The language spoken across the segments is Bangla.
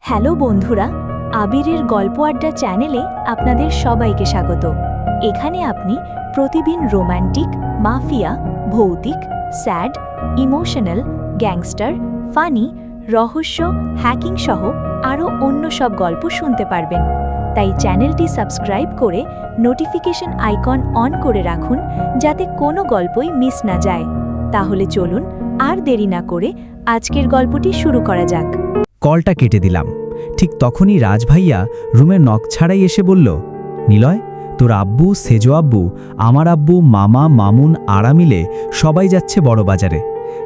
হ্যালো বন্ধুরা, আবিরের গল্প আড্ডা চ্যানেলে আপনাদের সবাইকে স্বাগত। এখানে আপনি প্রতিদিন রোম্যান্টিক, মাফিয়া, ভৌতিক, স্যাড, ইমোশনাল, গ্যাংস্টার, ফানি, রহস্য, হ্যাকিং সহ আরও অন্য সব গল্প শুনতে পারবেন। তাই চ্যানেলটি সাবস্ক্রাইব করে নোটিফিকেশন আইকন অন করে রাখুন, যাতে কোনো গল্পই মিস না যায়। তাহলে চলুন আর দেরি না করে আজকের গল্পটি শুরু করা যাক। কলটা কেটে দিলাম। ঠিক তখনই রাজভাইয়া রুমের নখ ছাড়াই এসে বলল, নিলয়, তোর আব্বু, সেজো আব্বু, আমার আব্বু, মামা, মামুন আরা মিলে সবাই যাচ্ছে বড় বাজারে।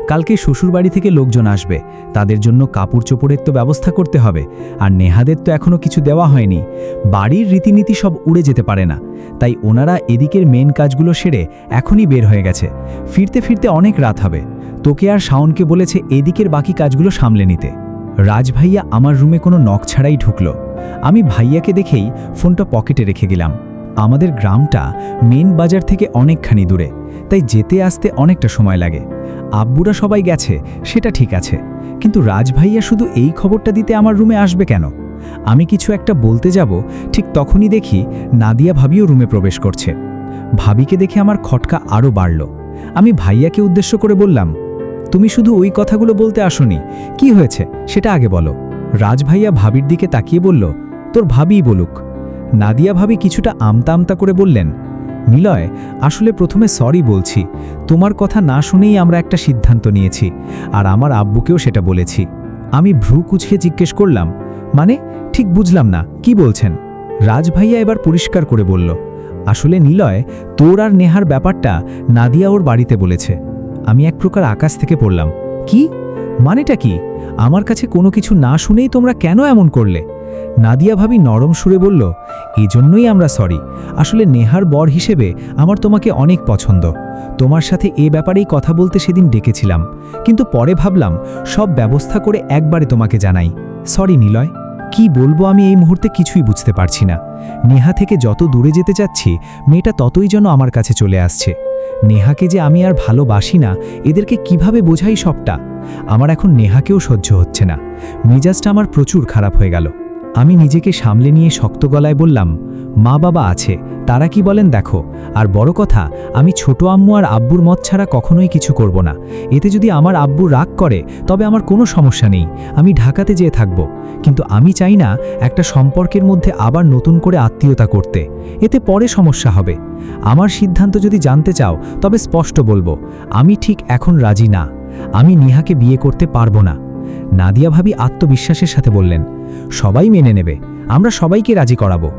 কালকে শ্বশুরবাড়ি থেকে লোকজন আসবে, তাদের জন্য কাপড় চোপড়ের তো ব্যবস্থা করতে হবে, আর নেহাদের তো এখনও কিছু দেওয়া হয়নি। বাড়ির রীতিনীতি সব উড়ে যেতে পারে না, তাই ওনারা এদিকের মেন কাজগুলো সেরে এখনই বের হয়ে গেছে। ফিরতে ফিরতে অনেক রাত হবে। তোকে আর শাওনকে বলেছে এদিকের বাকি কাজগুলো সামলে নিতে। রাজভাইয়া আমার রুমে কোনো নখ ছাড়াই ঢুকল। আমি ভাইয়াকে দেখেই ফোনটা পকেটে রেখে গেলাম। আমাদের গ্রামটা মেন বাজার থেকে অনেকখানি দূরে, তাই যেতে আসতে অনেকটা সময় লাগে। আব্বুরা সবাই গেছে, সেটা ঠিক আছে, কিন্তু রাজভাইয়া শুধু এই খবরটা দিতে আমার রুমে আসবে কেন? আমি কিছু একটা বলতে যাব, ঠিক তখনই দেখি নাদিয়া ভাবিও রুমে প্রবেশ করছে। ভাবিকে দেখে আমার খটকা আরও বাড়ল। আমি ভাইয়াকে উদ্দেশ্য করে বললাম, তুমি শুধু ওই কথাগুলো বলতে আসোনি, কি হয়েছে সেটা আগে বলো। রাজভাইয়া ভাবির দিকে তাকিয়ে বলল, তোর ভাবিই বলুক। নাদিয়া ভাবি কিছুটা আমতা আমতা করে বললেন, নিলয়, আসলে প্রথমে সরি বলছি। তোমার কথা না শুনেই আমরা একটা সিদ্ধান্ত নিয়েছি, আর আমার আব্বুকেও সেটা বলেছি। আমি ভ্রু কুঁচকে জিজ্ঞেস করলাম, মানে ঠিক বুঝলাম না, কি বলছেন? রাজভাইয়া এবার পরিষ্কার করে বলল, আসলে নিলয়, তোর আর নেহার ব্যাপারটা নাদিয়া ওর বাড়িতে বলেছে। আমি এক প্রকার আকাশ থেকে পড়লাম। কি মানেটা কি? আমার কাছে কোনো কিছু না শুনেই তোমরা কেন এমন করলে? নাদিয়া ভাবি নরম সুরে বলল, এজন্যই আমরা সরি। আসলে নেহার বর হিসেবে আমার তোমাকে অনেক পছন্দ। তোমার সাথে এ ব্যাপারেই কথা বলতে সেদিন ডেকেছিলাম, কিন্তু পরে ভাবলাম সব ব্যবস্থা করে একবারে তোমাকে জানাই। সরি নিলয়। কি বলবো আমি এই মুহূর্তে কিছুই বুঝতে পারছি না। নেহা থেকে যত দূরে যেতে চাচ্ছি, মেয়েটা ততই যেন আমার কাছে চলে আসছে। নেহাকে যে আমি আর ভালোবাসি না, এদেরকে কিভাবে বোঝাই সবটা। আমার এখন নেহাকেও সহ্য হচ্ছে না। মেজাজটা আমার প্রচুর খারাপ হয়ে গেল। আমি নিজেকে সামলে নিয়ে শক্ত গলায় বললাম, মা বাবা আছে, তারা কি বলেন দেখো। আর বড় কথা, আমি ছোট আম্মু আর আব্বুর মত ছাড়া কখনোই কিছু করব না। এতে যদি আমার আব্বু রাগ করে তবে আমার কোনো সমস্যা নেই, আমি ঢাকাতে যেয়ে থাকব। কিন্তু আমি চাই না একটা সম্পর্কের মধ্যে আবার নতুন করে আত্মীয়তা করতে, এতে পরে সমস্যা হবে। আমার সিদ্ধান্ত যদি জানতে চাও তবে স্পষ্ট বলবো, আমি ঠিক এখন রাজি না। আমি নেহাকে বিয়ে করতে পারবো না। নাদিয়া ভাবি আত্মবিশ্বাসের সাথে বললেন, সবাই মেনে নেবে, আমরা সবাইকে রাজি করাবো।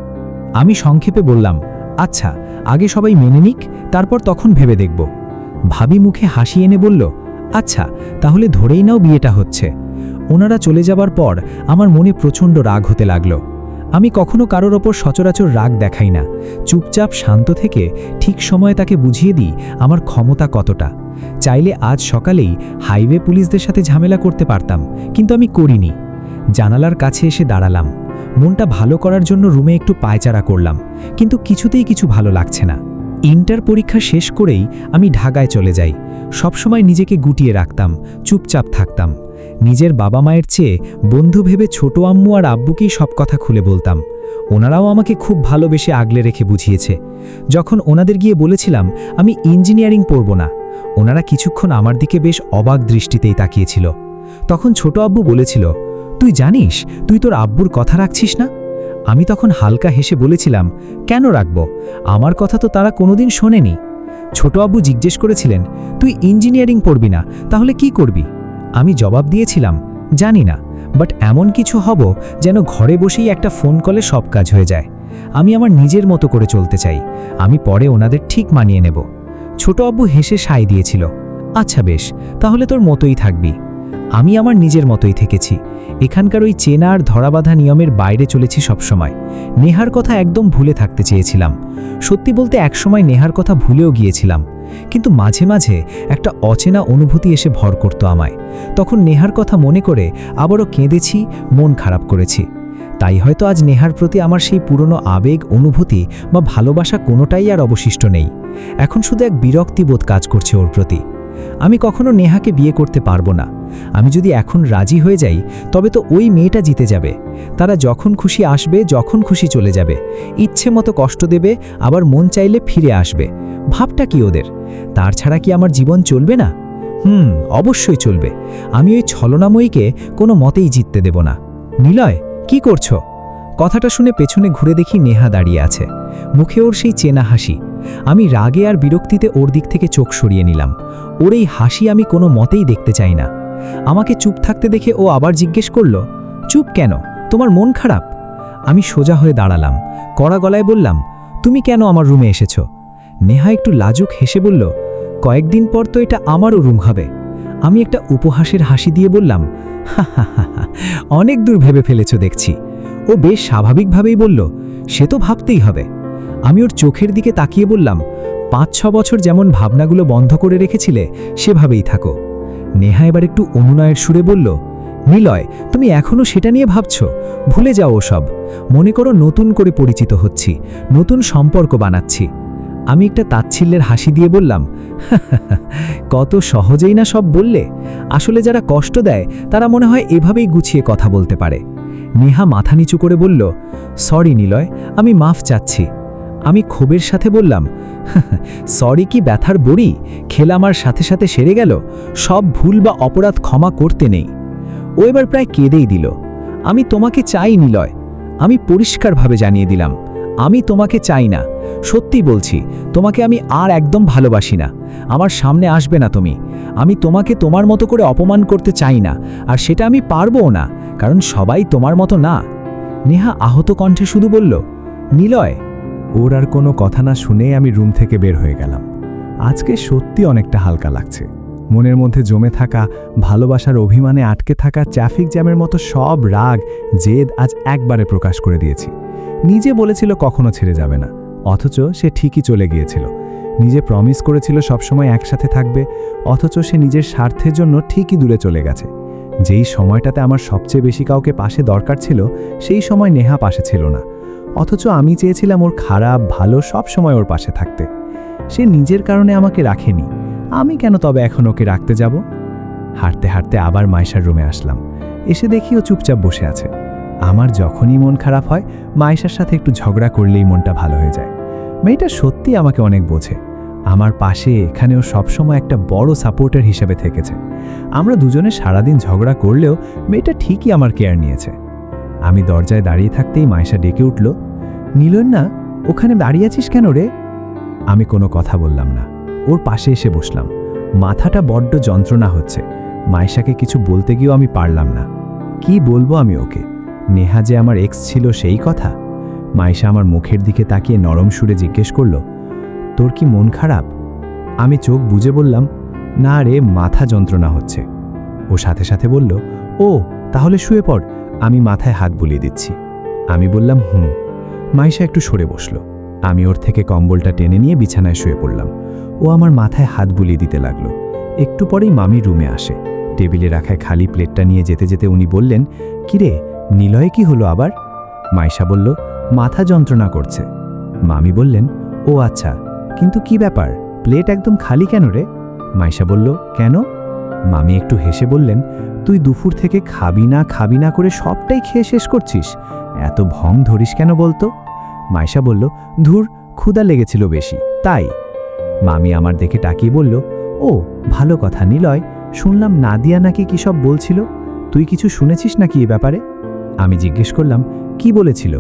আমি সংক্ষেপে বললাম, আচ্ছা, আগে সবাই মেনে নিক, তারপর তখন ভেবে দেখব। ভাবি মুখে হাসি এনে বলল, আচ্ছা, তাহলে ধরেই নাও বিয়েটা হচ্ছে। ওনারা চলে যাবার পর আমার মনে প্রচণ্ড রাগ হতে লাগলো। আমি কখনো কারোর ওপর সচরাচর রাগ দেখাই না। চুপচাপ শান্ত থেকে ঠিক সময়ে তাকে বুঝিয়ে দিই আমার ক্ষমতা কতটা। চাইলে আজ সকালেই হাইওয়ে পুলিশদের সাথে ঝামেলা করতে পারতাম, কিন্তু আমি করিনি। জানালার কাছে এসে দাঁড়ালাম। মনটা ভালো করার জন্য রুমে একটু পায়চারা করলাম, কিন্তু কিছুতেই কিছু ভালো লাগছে না। ইন্টার পরীক্ষা শেষ করেই আমি ঢাকায় চলে যাই। সবসময় নিজেকে গুটিয়ে রাখতাম, চুপচাপ থাকতাম। নিজের বাবা মায়ের চেয়ে বন্ধু ভেবে ছোট আম্মু আর আব্বুকেই সব কথা খুলে বলতাম। ওনারাও আমাকে খুব ভালোবেসে আগলে রেখে বুঝিয়েছে। যখন ওনাদের গিয়ে বলেছিলাম আমি ইঞ্জিনিয়ারিং পড়ব না, ওনারা কিছুক্ষণ আমার দিকে বেশ অবাক দৃষ্টিতেই তাকিয়েছিল। তখন ছোট আব্বু বলেছিল, তুই জানিস তুই তোর আব্বুর কথা রাখছিস না? আমি তখন হালকা হেসে বলেছিলাম, কেন রাখব? আমার কথা তো তারা কোনোদিন শোনেনি। ছোট আব্বু জিজ্ঞেস করেছিলেন, তুই ইঞ্জিনিয়ারিং পড়বি না, তাহলে কি করবি? আমি জবাব দিয়েছিলাম, জানি না, বাট এমন কিছু হব যেন ঘরে বসেই একটা ফোন কলে সব কাজ হয়ে যায়। আমি আমার নিজের মতো করে চলতে চাই, আমি পরে ওনাদের ঠিক মানিয়ে নেব। ছোট আব্বু হেসে সায় দিয়েছিল, আচ্ছা বেশ, তাহলে তোর মতোই থাকবি। আমি আমার নিজের মতোই থেকেছি। এখানকার ওই চেনা আর ধরাবাঁধা নিয়মের বাইরে চলেছি সবসময়। নেহার কথা একদম ভুলে থাকতে চেয়েছিলাম। সত্যি বলতে একসময় নেহার কথা ভুলেও গিয়েছিলাম, কিন্তু মাঝে মাঝে একটা অচেনা অনুভূতি এসে ভর করত আমায়। তখন নেহার কথা মনে করে আবারও কেঁদেছি, মন খারাপ করেছি। তাই হয়তো আজ নেহার প্রতি আমার সেই পুরনো আবেগ, অনুভূতি বা ভালোবাসা কোনোটাই আর অবশিষ্ট নেই। এখন শুধু এক বিরক্তিবোধ কাজ করছে ওর প্রতি। আমি কখনো নেহাকে বিয়ে করতে পারবো না। আমি যদি এখন রাজি হয়ে যাই তবে তো ওই মেয়েটা জিতে যাবে। তারা যখন খুশি আসবে, যখন খুশি চলে যাবে, ইচ্ছে মতো কষ্ট দেবে, আবার মন চাইলে ফিরে আসবে। ভাবটা কি ওদের? তার ছাড়া কি আমার জীবন চলবে না? অবশ্যই চলবে। আমি ওই ছলনাময়ীকে কোনো মতেই জিততে দেব না। নিলয়, কি করছো? কথাটা শুনে পেছনে ঘুরে দেখি নেহা দাঁড়িয়ে আছে, মুখে ওর সেই চেনা হাসি। আমি রাগে আর বিরক্তিতে ওর দিক থেকে চোখ সরিয়ে নিলাম। ওর এই হাসি আমি কোনো মতেই দেখতে চাই না। আমাকে চুপ থাকতে দেখে ও আবার জিজ্ঞেস করল, চুপ কেন? তোমার মন খারাপ? আমি সোজা হয়ে দাঁড়ালাম, কড়া গলায় বললাম, তুমি কেন আমার রুমে এসেছো? নেহা একটু লাজুক হেসে বলল, কয়েকদিন পর তো এটা আমারও রুম হবে। আমি একটা উপহাসের হাসি দিয়ে বললাম, হা হা হা হা, অনেক দূর ভেবে ফেলেছ দেখছি। ও বেশ স্বাভাবিকভাবেই বলল, সে তো ভাবতেই হবে। আমি ওর চোখের দিকে তাকিয়ে বললাম, 5-6 বছর যেমন ভাবনাগুলো বন্ধ করে রেখেছিলে সেভাবেই থাকো। নেহা এবার একটু অনুনয়ের সুরে বলল, নিলয়, তুমি এখনও সেটা নিয়ে ভাবছ? ভুলে যাও ওসব। মনে করো নতুন করে পরিচিত হচ্ছি, নতুন সম্পর্ক বানাচ্ছি। আমি একটা তাচ্ছিল্যের হাসি দিয়ে বললাম, কত সহজেই না সব বললে। আসলে যারা কষ্ট দেয় তারা মনে হয় এভাবেই গুছিয়ে কথা বলতে পারে। নেহা মাথা নিচু করে বলল, সরি নিলয়, আমি মাফ চাচ্ছি। আমি ক্ষোভের সাথে বললাম, সরি কি ব্যথার বড়ি? খেলা আমার সাথে সাথে সেরে গেল। সব ভুল বা অপরাধ ক্ষমা করতে নেই। ও এবার প্রায় কেঁদেই দিল। আমি তোমাকে চাই নিলয়, আমি পরিষ্কারভাবে জানিয়ে দিলাম, আমি তোমাকে চাই না। সত্যি বলছি, তোমাকে আমি আর একদম ভালোবাসি না। আমার সামনে আসবে না তুমি। আমি তোমাকে তোমার মতো করে অপমান করতে চাই না, আর সেটা আমি পারবও না, কারণ সবাই তোমার মতো না। নেহা আহত কণ্ঠে শুধু বলল, নিলয়। ওর আর কোনো কথা না শুনেই আমি রুম থেকে বের হয়ে গেলাম। আজকে সত্যি অনেকটা হালকা লাগছে। মনের মধ্যে জমে থাকা, ভালোবাসার অভিমানে আটকে থাকা ট্রাফিক জ্যামের মতো সব রাগ, জেদ আজ একবারে প্রকাশ করে দিয়েছি। নিজে বলেছিল কখনো ছেড়ে যাবে না, অথচ সে ঠিকই চলে গিয়েছিল। নিজে প্রমিস করেছিল সবসময় একসাথে থাকবে, অথচ সে নিজের স্বার্থের জন্য ঠিকই দূরে চলে গেছে। যেই সময়টাতে আমার সবচেয়ে বেশি কাউকে পাশে দরকার ছিল, সেই সময় নেহা পাশে ছিল না। অথচ আমি চেয়েছিলাম ওর খারাপ ভালো সব সময় ওর পাশে থাকতে। সে নিজের কারণে আমাকে রাখেনি, আমি কেন তবে এখন ওকে রাখতে যাব? হাঁটতে হাঁটতে আবার মাইশার রুমে আসলাম। এসে দেখি ও চুপচাপ বসে আছে। আমার যখনই মন খারাপ হয়, মাইশার সাথে একটু ঝগড়া করলেই মনটা ভালো হয়ে যায়। মেয়েটা সত্যি আমাকে অনেক বোঝে। আমার পাশে এখানেও সবসময় একটা বড় সাপোর্টার হিসেবে থেকেছে। আমরা দুজনে সারাদিন ঝগড়া করলেও মেয়েটা ঠিকই আমার কেয়ার নিয়েছে। আমি দরজায় দাঁড়িয়ে থাকতেই মাইশা ডেকে উঠল, নিলয় না, ওখানে দাঁড়িয়ে আছিস কেন রে? আমি কোনো কথা বললাম না, ওর পাশে এসে বসলাম। মাথাটা বড্ড যন্ত্রণা হচ্ছে। মাইশাকে কিছু বলতে গিয়েও আমি পারলাম না। কি বলবো আমি ওকে? নেহা যে আমার এক্স ছিল সেই কথা? মাইশা আমার মুখের দিকে তাকিয়ে নরম সুরে জিজ্ঞেস করল, তোর কি মন খারাপ? আমি চোখ বুজে বললাম, না রে, মাথা যন্ত্রণা হচ্ছে। ও সাথে সাথে বলল, ও তাহলে শুয়ে পড়, আমি মাথায় হাত বুলিয়ে দিচ্ছি। আমি বললাম, মাইশা একটু সরে বসল। আমি ওর থেকে কম্বলটা টেনে নিয়ে বিছানায় শুয়ে পড়লাম। ও আমার মাথায় হাত বুলিয়ে দিতে লাগলো। একটু পরেই মামি রুমে আসে। টেবিলে রাখায় খালি প্লেটটা নিয়ে যেতে যেতে উনি বললেন, কিরে, নিলয় কি হলো আবার? মাইশা বলল, মাথা যন্ত্রণা করছে। মামি বললেন, ও আচ্ছা, কিন্তু কি ব্যাপার, প্লেট একদম খালি কেন রে? মাইশা বলল, কেন? মামি একটু হেসে বললেন, তুই দুপুর থেকে খাবি না করে সবটাই খেয়ে শেষ করছিস, এত ভং ধরিস কেন বলতো? মাইশা বলল, ধুর, ক্ষুধা লেগেছিল বেশি, তাই। মামি আমার দেখে তাকিয়ে বলল, ও ভালো কথা নিলয়, শুনলাম নাদিয়া নাকি কি সব বলছিল, তুই কিছু শুনেছিস নাকি এ ব্যাপারে? আমি জিজ্ঞেস করলাম, কি বলেছিল?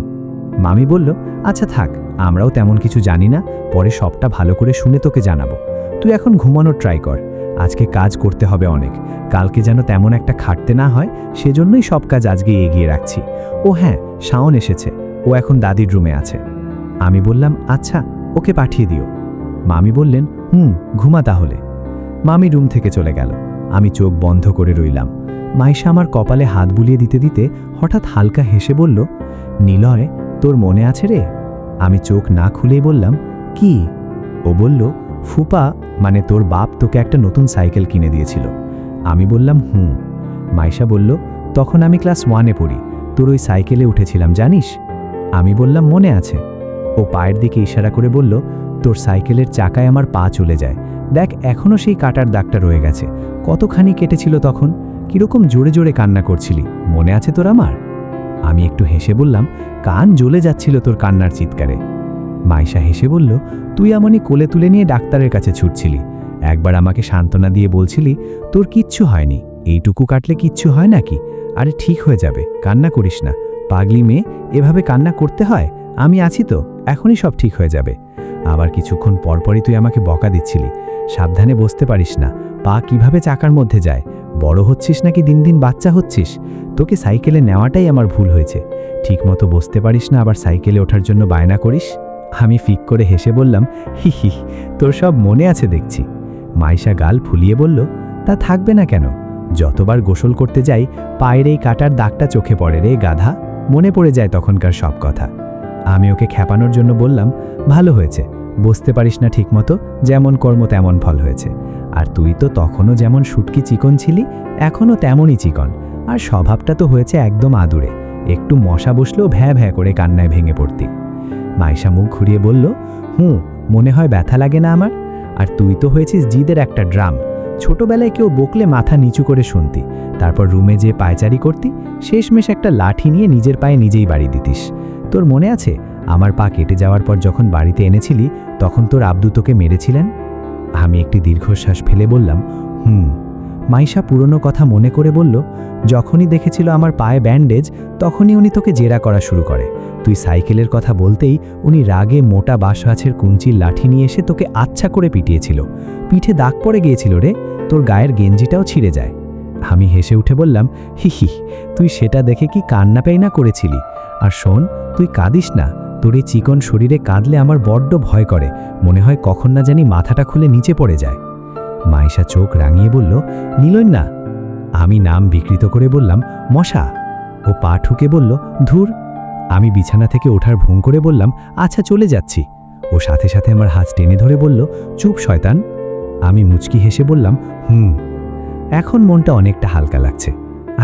মামি বলল, আচ্ছা থাক, আমরাও তেমন কিছু জানি না, পরে সবটা ভালো করে শুনে তোকে জানাবো। তুই এখন ঘুমানোর ট্রাই কর, আজকে কাজ করতে হবে অনেক, কালকে যেন তেমন একটা খাটতে না হয়, সেজন্যই সব কাজ আজকে এগিয়ে রাখছি। ও হ্যাঁ, শাওন এসেছে, ও এখন দাদির রুমে আছে। আমি বললাম, আচ্ছা, ওকে পাঠিয়ে দিও। মামি বললেন, ঘুমা তাহলে। মামি রুম থেকে চলে গেল। আমি চোখ বন্ধ করে রইলাম। মাইশা আমার কপালে হাত বুলিয়ে দিতে দিতে হঠাৎ হালকা হেসে বলল, নিলয়, তোর মনে আছে রে? আমি চোখ না খুলেই বললাম, কি? ও বলল, ফুপা মানে তোর বাপ তোকে একটা নতুন সাইকেল কিনে দিয়েছিল। আমি বললাম, মাইশা বলল, তখন আমি ক্লাস 1-এ পড়ি, তোর ওই সাইকেলে উঠেছিলাম জানিস? আমি বললাম, মনে আছে। ও পায়ের দিকে ইশারা করে বলল, তোর সাইকেলের চাকায় আমার পা চলে যায়, দেখ এখনও সেই কাটার দাগটা রয়ে গেছে, কতখানি কেটেছিল তখন, কিরকম জোরে জোরে কান্না করছিলি, মনে আছে তোর আমার? আমি একটু হেসে বললাম, কান জ্বলে যাচ্ছিল তোর কান্নার চিৎকারে। মাইশা হেসে বলল, তুই এমনই কোলে তুলে নিয়ে ডাক্তারের কাছে ছুটছিলি। একবার আমাকে সান্ত্বনা দিয়ে বলছিলি, তোর কিচ্ছু হয়নি, এইটুকু কাটলে কিচ্ছু হয় নাকি, আরে ঠিক হয়ে যাবে, কান্না করিস না, পাগলি মেয়ে, এভাবে কান্না করতে হয়, আমি আছি তো, এখনই সব ঠিক হয়ে যাবে। আবার কিছুক্ষণ পরপরই তুই আমাকে বকা দিচ্ছিলি, সাবধানে বসতে পারিস না, পা কিভাবে চাকার মধ্যে যায়, বড় হচ্ছিস নাকি দিন দিন বাচ্চা হচ্ছিস, তোকে সাইকেলে নেওয়াটাই আমার ভুল হয়েছে, ঠিকমতো বসতে পারিস না, আবার সাইকেলে ওঠার জন্য বায়না করিস। আমি ফিক করে হেসে বললাম, হি হি, তোর সব মনে আছে দেখছি। মাইশা গাল ফুলিয়ে বলল, তা থাকবে না কেন, যতবার গোসল করতে যাই পায়ের এই কাটার দাগটা চোখে পড়ে রে গাধা, মনে পড়ে যায় তখনকার সব কথা। আমি ওকে খ্যাপানোর জন্য বললাম, ভালো হয়েছে, বসতে পারিস না ঠিকমতো, যেমন কর্ম তেমন ফল হয়েছে, আর তুই তো তখনও যেমন শুটকি চিকন ছিলি, এখনও তেমনই চিকন, আর স্বভাবটা তো হয়েছে একদম আদুরে, একটু মশা বসলেও ভ্যা ভ্যা করে কান্নায় ভেঙে পড়তি। মাইশা মুখ ঘুরিয়ে বলল, মনে হয় ব্যথা লাগে না আমার, আর তুই তো হয়েছিস জিদের একটা ড্রাম, ছোটবেলায় কেউ বকলে মাথা নিচু করে শুনতি, তারপর রুমে যে পায়চারি করতি, শেষমেশ একটা লাঠি নিয়ে নিজের পায়ে নিজেই বাড়ি দিতিস। তোর মনে আছে আমার পা কেটে যাওয়ার পর যখন বাড়িতে এনেছিলি, তখন তোর আব্দু তোকে মেরেছিলেন? আমি একটি দীর্ঘশ্বাস ফেলে বললাম, মাইশা পুরনো কথা মনে করে বলল, যখনই দেখেছিল আমার পায়ে ব্যান্ডেজ, তখনই উনি তোকে জেরা করা শুরু করে, তুই সাইকেলের কথা বলতেই উনি রাগে মোটা বাঁশগাছের কুঞ্চির লাঠি নিয়ে এসে তোকে আচ্ছা করে পিটিয়েছিল, পিঠে দাগ পড়ে গিয়েছিল রে, তোর গায়ের গেঞ্জিটাও ছিঁড়ে যায়। আমি হেসে উঠে বললাম, হি হি, তুই সেটা দেখে কি কান্না পেই না করেছিলি? আর শোন, তুই কাঁদিস না, তোর এই চিকন শরীরে কাঁদলে আমার বড্ড ভয় করে, মনে হয় কখন না জানি মাথাটা খুলে নিচে পড়ে যায়। মাইশা চোখ রাঙিয়ে বলল, নিলন না। আমি নাম বিকৃত করে বললাম, মশা। ও পা ঠুকে বলল, ধুর। আমি বিছানা থেকে ওঠার ভুঁ করে বললাম, আচ্ছা চলে যাচ্ছি। ও সাথে সাথে আমার হাত টেনে ধরে বলল, চুপ শয়তান। আমি মুচকি হেসে বললাম, এখন মনটা অনেকটা হালকা লাগছে।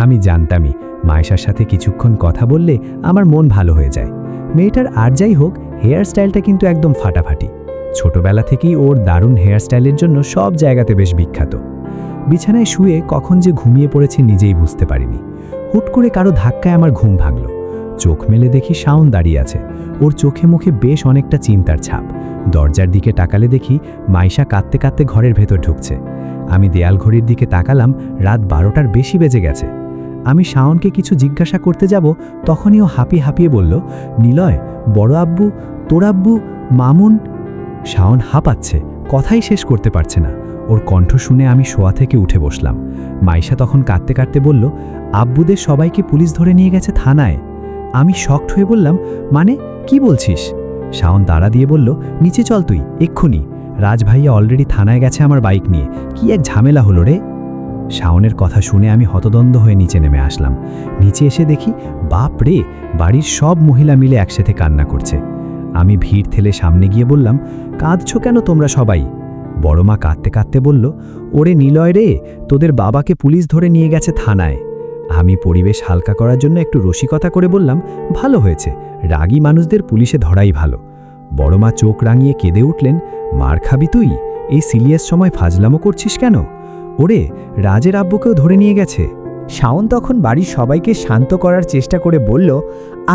আমি জানতামই মাইশার সাথে কিছুক্ষণ কথা বললে আমার মন ভালো হয়ে যায়। মেয়েটার আর যাই হোক, হেয়ার স্টাইলটা কিন্তু একদম ফাটাফাটি। ছোটবেলা থেকেই ওর দারুণ হেয়ার স্টাইলের জন্য সব জায়গাতে বেশ বিখ্যাত। বিছানায় শুয়ে কখন যে ঘুমিয়ে পড়েছে নিজেই বুঝতে পারিনি। হুট করে কারো ধাক্কায় আমার ঘুম ভাঙল। চোখ মেলে দেখি শাওন দাঁড়িয়ে আছে, ওর চোখে মুখে বেশ অনেকটা চিন্তার ছাপ। দরজার দিকে তাকালে দেখি মাইশা কাঁদতে কাঁদতে ঘরের ভেতর ঢুকছে। আমি দেয়াল ঘড়ির দিকে তাকালাম, রাত 12টার বেশি বেজে গেছে। আমি শাওনকে কিছু জিজ্ঞাসা করতে যাব, তখনই ও হাঁপিয়ে হাঁপিয়ে বলল, নিলয়, বড় আব্বু, তোর আব্বু, মামুন। শাওন হাঁপাচ্ছে, কথাই শেষ করতে পারছে না। ওর কণ্ঠ শুনে আমি শোয়া থেকে উঠে বসলাম। মাইশা তখন কাঁদতে কাঁদতে বলল, আব্বুদের সবাইকে পুলিশ ধরে নিয়ে গেছে থানায়। আমি শকড হয়ে বললাম, মানে কি বলছিস? শাওন দাঁড়া দিয়ে বলল, নিচে চল তুই, এক্ষুনি। রাজ ভাইয়া অলরেডি থানায় গেছে আমার বাইক নিয়ে, কি এক ঝামেলা হলো রে। শাওনের কথা শুনে আমি হতদণ্ড হয়ে নিচে নেমে আসলাম। নিচে এসে দেখি, বাপ রে, বাড়ির সব মহিলা মিলে একসাথে কান্না করছে। আমি ভিড় ঠেলে সামনে গিয়ে বললাম, কাঁদছো কেন তোমরা সবাই? বড়মা কাঁদতে কাঁদতে বলল, ওরে নিলয় রে, তোদের বাবাকে পুলিশ ধরে নিয়ে গেছে থানায়। আমি পরিবেশ হালকা করার জন্য একটু রসিকতা করে বললাম, ভালো হয়েছে, রাগী মানুষদের পুলিশে ধরাই ভালো। বড়মা চোখ রাঙিয়ে কেঁদে উঠলেন, মার খাবি তুই? এই সিরিয়াস সময় ফাজলামো করছিস কেন? ওরে, রাজের আব্বুকেও ধরে নিয়ে গেছে। শাওন তখন বাড়ির সবাইকে শান্ত করার চেষ্টা করে বলল,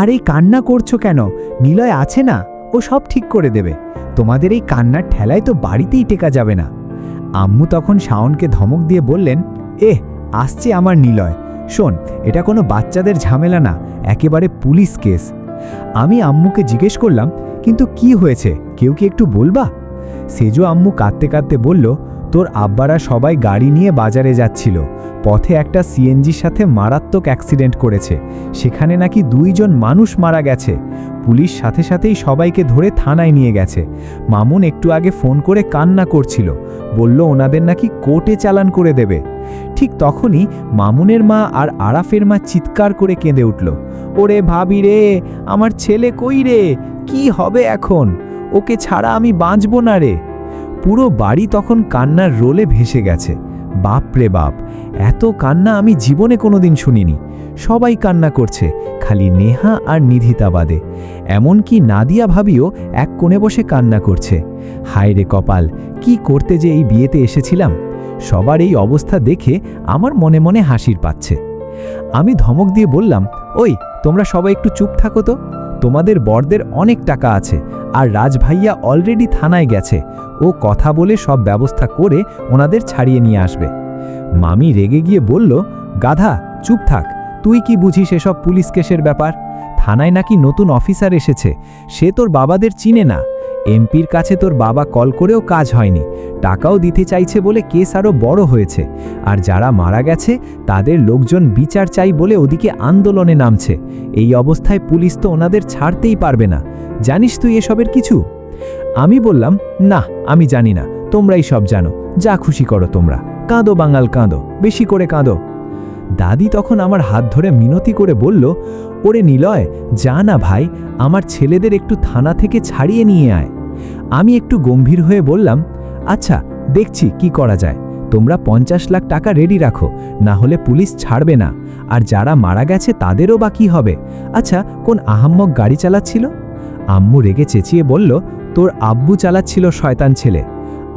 আর এই কান্না করছো কেন? নিলয় আছে না, ও সব ঠিক করে দেবে। তোমাদের এই কান্নার ঠেলায় তো বাড়িতেই টেকা যাবে না। আম্মু তখন শাওনকে ধমক দিয়ে বললেন, আসছে আমার নিলয়, শোন, এটা কোনো বাচ্চাদের ঝামেলা না, একেবারে পুলিশ কেস। আমি আম্মুকে জিজ্ঞেস করলাম, কিন্তু কি হয়েছে, কেউ কি একটু বলবা? সেজো আম্মু কাঁদতে কাঁদতে বলল, তোর আব্বারা সবাই গাড়ি নিয়ে বাজারে যাচ্ছিল, পথে একটা সিএনজির সাথে মারাত্মক অ্যাক্সিডেন্ট করেছে, সেখানে নাকি 2 জন মানুষ মারা গেছে। পুলিশ সাথে সাথেই সবাইকে ধরে থানায় নিয়ে গেছে। মামুন একটু আগে ফোন করে কান্না করছিল, বলল ওনাদের নাকি কোর্টে চালান করে দেবে। ঠিক তখনই মামুনের মা আর আরাফের মা চিৎকার করে কেঁদে উঠল, ওরে ভাবি রে, আমার ছেলে কই রে, কি হবে এখন? ওকে ছাড়া আমি বাঁচব না রে। পুরো বাড়ি তখন কান্নার রোলে ভেসে গেছে। বাপ রে বাপ, এত কান্না আমি জীবনে কোনোদিন শুনিনি। সবাই কান্না করছে, খালি নেহা আর নিধিতা বাদে। এমনকি নাদিয়া ভাবিও এক কোণে বসে কান্না করছে। হায় রে কপাল, কি করতে যে এই বিয়েতে এসেছিলাম। সবার এই অবস্থা দেখে আমার মনে মনে হাসির পাচ্ছে। আমি ধমক দিয়ে বললাম, ওই তোমরা সবাই একটু চুপ থাকো তো, তোমাদের বরদের অনেক টাকা আছে, আর রাজ ভাইয়া অলরেডি থানায় গেছে, ও কথা বলে সব ব্যবস্থা করে ওনাদের ছাড়িয়ে নিয়ে আসবে। মামি রেগে গিয়ে বলল, গাধা চুপ থাক, তুই কি বুঝিস এসব পুলিশ কেসের ব্যাপার? থানায় নাকি নতুন অফিসার এসেছে, সে তোর বাবাদের চিনে না। এমপির কাছে তোর বাবা কল করেও কাজ হয়নি, টাকাও দিতে চাইছে বলে কেস আরও বড় হয়েছে, আর যারা মারা গেছে তাদের লোকজন বিচার চাই বলে ওদিকে আন্দোলনে নামছে। এই অবস্থায় পুলিশ তো ওনাদের ছাড়তেই পারবে না। জানিস তুই এসবের কিছু? আমি বললাম, না আমি জানি না, তোমরাই সব জানো, যা খুশি করো তোমরা, কাঁদো বাঙাল কাঁদো, বেশি করে কাঁদো। দাদি তখন আমার হাত ধরে মিনতি করে বলল, ওরে নিলয়, যা না ভাই, আমার ছেলেদের একটু থানা থেকে ছাড়িয়ে নিয়ে আয়। আমি একটু গম্ভীর হয়ে বললাম, আচ্ছা দেখছি কি করা যায়, তোমরা 50 লাখ টাকা রেডি রাখো, না হলে পুলিশ ছাড়বে না। আর যারা মারা গেছে তাদেরও বা কী হবে? আচ্ছা কোন আহাম্মক গাড়ি চালাচ্ছিল? আম্মু রেগে চেঁচিয়ে বলল, তোর আব্বু চালাচ্ছিল শয়তান ছেলে।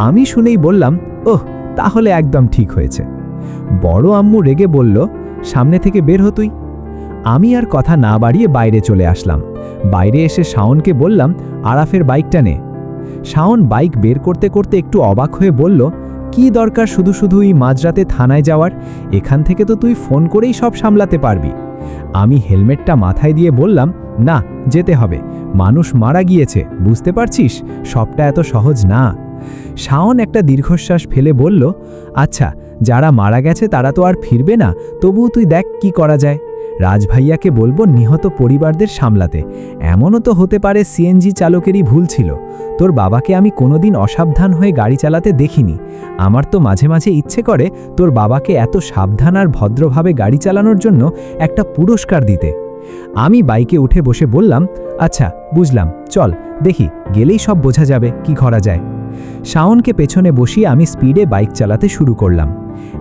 আমি শুনেই বললাম, ওহ তাহলে একদম ঠিক হয়েছে। বড় আম্মু রেগে বলল, সামনে থেকে বের হ তুই। আমি আর কথা না বাড়িয়ে বাইরে চলে আসলাম। বাইরে এসে শাওনকে বললাম, আরাফের বাইকটা নে। শাওন বাইক বের করতে করতে একটু অবাক হয়ে বলল, কি দরকার শুধু শুধু এই মাঝরাতে থানায় যাওয়ার? এখান থেকে তো তুই ফোন করেই সব সামলাতে পারবি। আমি হেলমেটটা মাথায় দিয়ে বললাম, না যেতে হবে, মানুষ মারা গিয়েছে, বুঝতে পারছিস, সবটা এত সহজ না। শাওন একটা দীর্ঘশ্বাস ফেলে বলল, আচ্ছা যারা মারা গেছে তারা তো আর ফিরবে না, তবুও তুই দেখ কি করা যায়। রাজভাইয়াকে বলবো নিহত পরিবারদের সামলাতে। এমনও তো হতে পারে সিএনজি চালকেরই ভুল ছিল। তোর বাবাকে আমি কোনোদিন অসাবধান হয়ে গাড়ি চালাতে দেখিনি। আমার তো মাঝে মাঝে ইচ্ছে করে তোর বাবাকে এত সাবধান আর ভদ্রভাবে গাড়ি চালানোর জন্য একটা পুরস্কার দিতে। আমি বাইকে উঠে বসে বললাম, আচ্ছা বুঝলাম, চল দেখি, গেলেই সব বোঝা যাবে কি করা যায়। শাওনকে পেছনে বসিয়ে আমি স্পিডে বাইক চালাতে শুরু করলাম।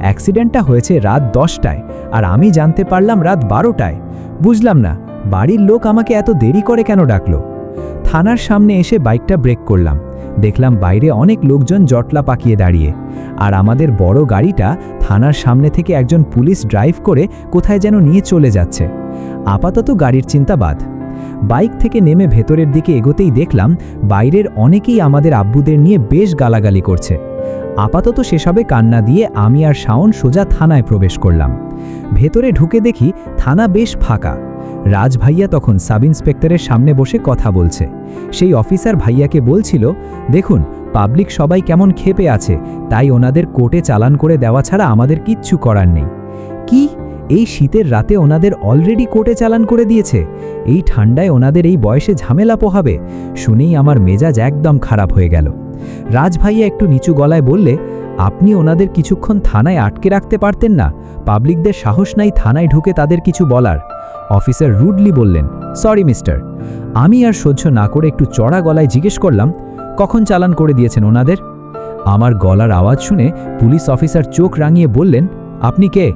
অ্যাক্সিডেন্টটা হয়েছে রাত 10টায়, আর আমি জানতে পারলাম রাত 12টায়। বুঝলাম না বাড়ির লোক আমাকে এত দেরি করে কেন ডাকলো। থানার সামনে এসে বাইকটা ব্রেক করলাম। দেখলাম বাইরে অনেক লোকজন জটলা পাকিয়ে দাঁড়িয়ে, আর আমাদের বড় গাড়িটা থানার সামনে থেকে একজন পুলিশ ড্রাইভ করে কোথায় যেন নিয়ে চলে যাচ্ছে। আপাতত গাড়ির চিন্তা বাদ। বাইক থেকে নেমে ভেতরের দিকে এগোতেই দেখলাম বাইরের অনেকেই আমাদের আব্বুদের নিয়ে বেশ গালাগালি করছে। আপাতত সেসবে কান্না দিয়ে আমি আর শাওন সোজা থানায় প্রবেশ করলাম। ভেতরে ঢুকে দেখি থানা বেশ ফাঁকা। রাজ ভাইয়া তখন সাব ইন্সপেক্টরের সামনে বসে কথা বলছে। সেই অফিসার ভাইয়াকে বলছিল, দেখুন পাবলিক সবাই কেমন ক্ষেপে আছে, তাই ওনাদের কোর্টে চালান করে দেওয়া ছাড়া আমাদের কিচ্ছু করার নেই। কি এই শীতের রাতে ওনাদের অলরেডি কোর্টে চালান করে দিয়েছে? এই ঠান্ডায় ওনাদের এই বয়সে ঝামেলা পোহাবে? শুনেই আমার মেজাজ একদম খারাপ হয়ে গেল। রাজ ভাইয়া একটু নিচু গলায় বললে, আপনি ওনাদের কিছুক্ষণ থানায় আটকে রাখতে পারতেন না? পাবলিকদের সাহস নাই থানায় ঢুকে তাদের কিছু বলার। অফিসার রুডলি বললেন, সরি মিস্টার। আমি আর সহ্য না করে একটু চড়া গলায় জিজ্ঞেস করলাম, কখন চালান করে দিয়েছেন ওনাদের? আমার গলার আওয়াজ শুনে পুলিশ অফিসার চোখ রাঙিয়ে বললেন, আপনি কে?